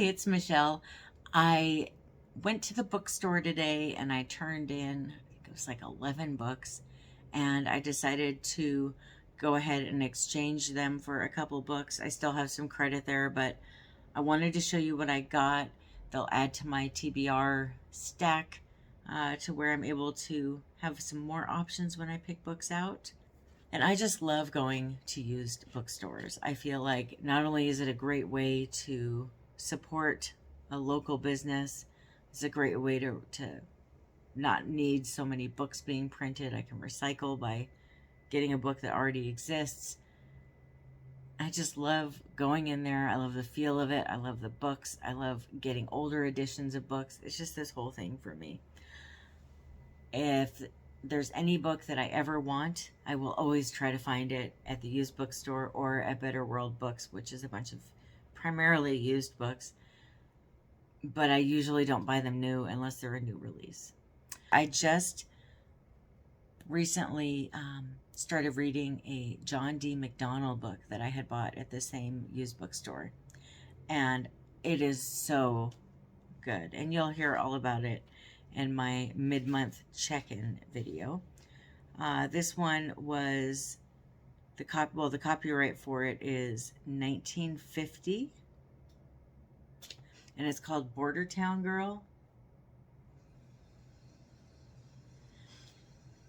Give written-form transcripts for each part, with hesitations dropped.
it's Michelle. I went to the bookstore today and I turned in, I think it was like 11 books, and I decided to go ahead and exchange them for a couple books. I still have some credit there, but I wanted to show you what I got. They'll add to my TBR stack to where I'm able to have some more options when I pick books out. And I just love going to used bookstores. I feel like not only is it a great way to support a local business, it's a great way to not need so many books being printed. I can recycle by getting a book that already exists. I just love going in there. I love the feel of it. I love the books. I love getting older editions of books. It's just this whole thing for me. If there's any book that I ever want, I will always try to find it at the used bookstore or at Better World Books, which is a bunch of primarily used books. But I usually don't buy them new unless they're a new release. I just recently started reading a John D. MacDonald book that I had bought at the same used bookstore. And it is so good. And you'll hear all about it in my mid-month check-in video. This one was, the copyright for it is 1950. And it's called Border Town Girl.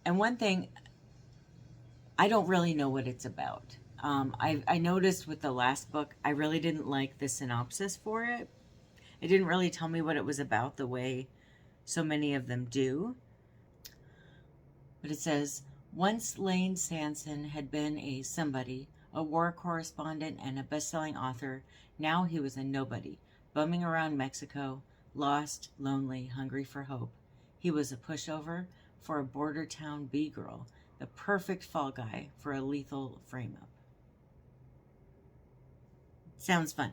And one thing, I don't really know what it's about. I noticed with the last book, I really didn't like the synopsis for it. It didn't really tell me what it was about the way so many of them do. But it says, once Lane Sanson had been a somebody, a war correspondent and a best-selling author. Now he was a nobody, bumming around Mexico, lost, lonely, hungry for hope. He was a pushover for a border town B-girl, the perfect fall guy for a lethal frame-up. Sounds fun.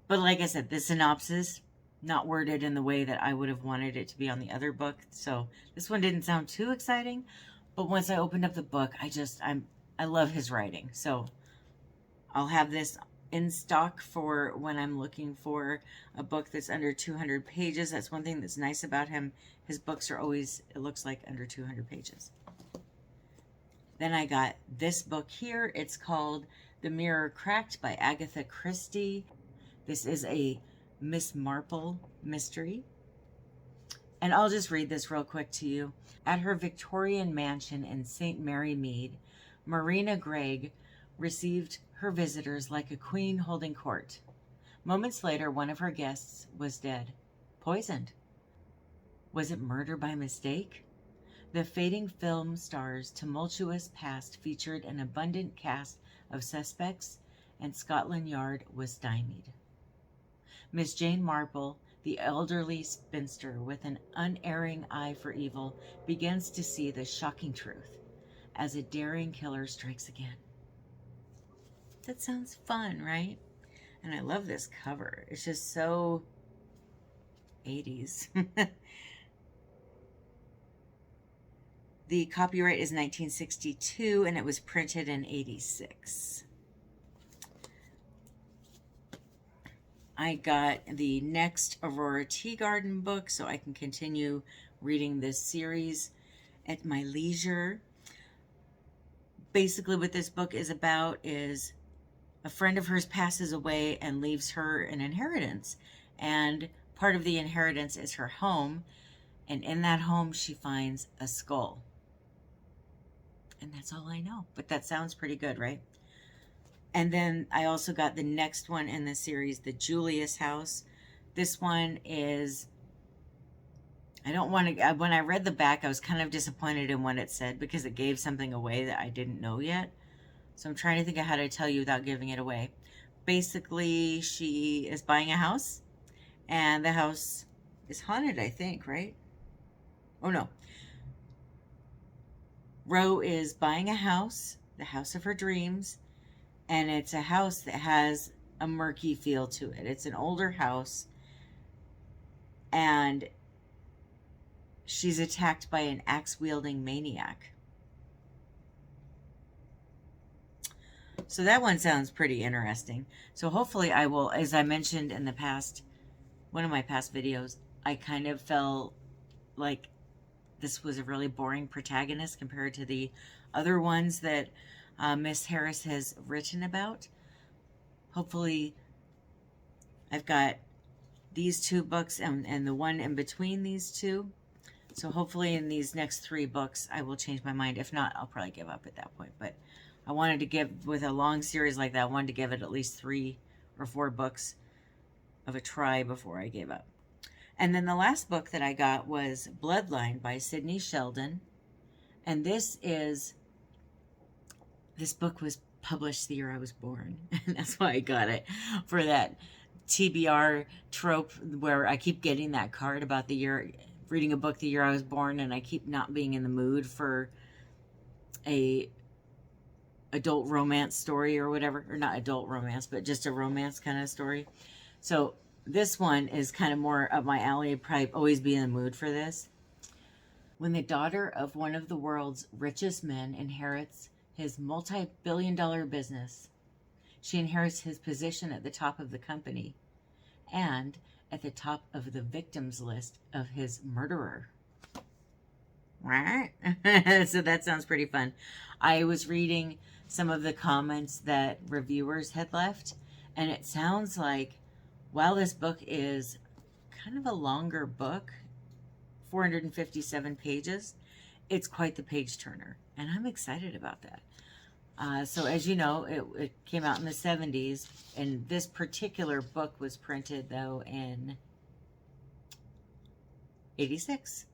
But like I said, the synopsis, not worded in the way that I would have wanted it to be on the other book. So this one didn't sound too exciting. But once I opened up the book, I love his writing. So I'll have this in stock for when I'm looking for a book that's under 200 pages. That's one thing that's nice about him. His books are always, it looks like, under 200 pages. Then I got this book here. It's called The Mirror Cracked by Agatha Christie. This is a Miss Marple mystery. And I'll just read this real quick to you. At her Victorian mansion in St. Mary Mead, Marina Gregg received her visitors like a queen holding court. Moments later, one of her guests was dead, poisoned. Was it murder by mistake? The fading film star's tumultuous past featured an abundant cast of suspects, and Scotland Yard was stymied. Miss Jane Marple, the elderly spinster with an unerring eye for evil, begins to see the shocking truth as a daring killer strikes again. That sounds fun, right? And I love this cover. It's just so 80s. The copyright is 1962 and it was printed in 86. I got the next Aurora Teagarden book so I can continue reading this series at my leisure. Basically what this book is about is a friend of hers passes away and leaves her an inheritance. And part of the inheritance is her home. And in that home she finds a skull. And that's all I know. But that sounds pretty good, right? And then I also got the next one in the series, the Julius House. This one is, I don't want to, when I read the back, I was kind of disappointed in what it said because it gave something away that I didn't know yet. So I'm trying to think of how to tell you without giving it away. Basically, she is buying a house and the house is haunted, I think, right? Oh, no. Ro is buying a house, the house of her dreams. And it's a house that has a murky feel to it. It's an older house. And she's attacked by an axe-wielding maniac. So that one sounds pretty interesting. So hopefully I will, as I mentioned in the past one of my past videos, I kind of felt like this was a really boring protagonist compared to the other ones that Miss Harris has written about. Hopefully, I've got these 2 books and the one in between these 2. So hopefully in these next 3 books, I will change my mind. If not, I'll probably give up at that point. But I wanted to give, with a long series like that, I wanted to give it at least 3 or 4 books of a try before I gave up. And then the last book that I got was Bloodline by Sidney Sheldon. And this book was published the year I was born. And that's why I got it, for that TBR trope where I keep getting that card about the year, reading a book the year I was born, and I keep not being in the mood for a adult romance story or whatever, or not adult romance, but just a romance kind of story. So this one is kind of more up my alley. I'd probably always be in the mood for this. When the daughter of one of the world's richest men inherits his multi-billion-dollar business, she inherits his position at the top of the company and at the top of the victims list of his murderer. Right? So that sounds pretty fun. I was reading some of the comments that reviewers had left, and it sounds like, while this book is kind of a longer book, 457 pages, it's quite the page turner, and I'm excited about that. So as you know, it came out in the 70s, and this particular book was printed, though, in 86.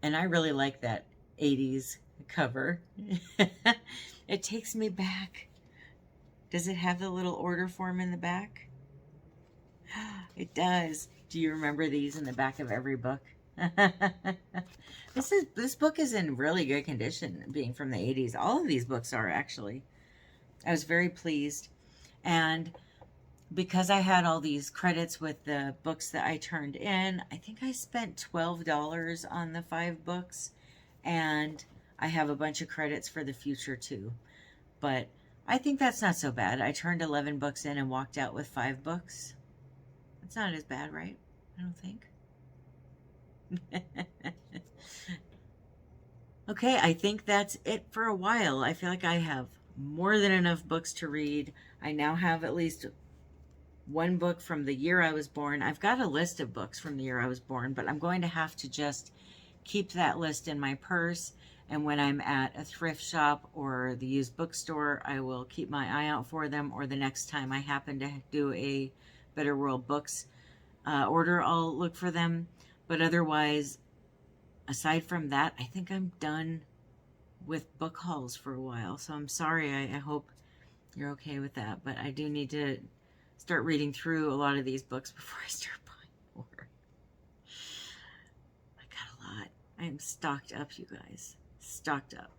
And I really like that 80s cover. It takes me back. Does it have the little order form in the back? It does. Do you remember these in the back of every book? This book is in really good condition, being from the 80s. All of these books are, actually. I was very pleased. And because I had all these credits with the books that I turned in, I think I spent $12 on the 5 books. And I have a bunch of credits for the future, too. But I think that's not so bad. I turned 11 books in and walked out with 5 books. That's not as bad, right? I don't think. Okay, I think that's it for a while. I feel like I have more than enough books to read. I now have at least 1 book from the year I was born. I've got a list of books from the year I was born, but I'm going to have to just keep that list in my purse. And when I'm at a thrift shop or the used bookstore, I will keep my eye out for them. Or the next time I happen to do a Better World Books order, I'll look for them. But otherwise, aside from that, I think I'm done with book hauls for a while. So I'm sorry. I hope you're okay with that. But I do need to start reading through a lot of these books before I start buying more. I got a lot. I am stocked up, you guys. Stocked up.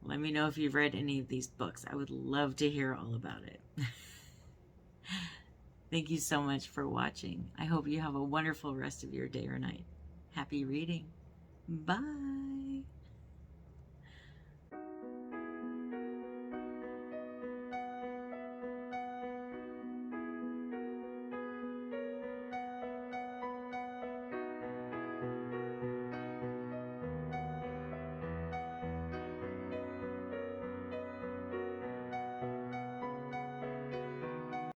Let me know if you've read any of these books. I would love to hear all about it. Thank you so much for watching. I hope you have a wonderful rest of your day or night. Happy reading. Bye.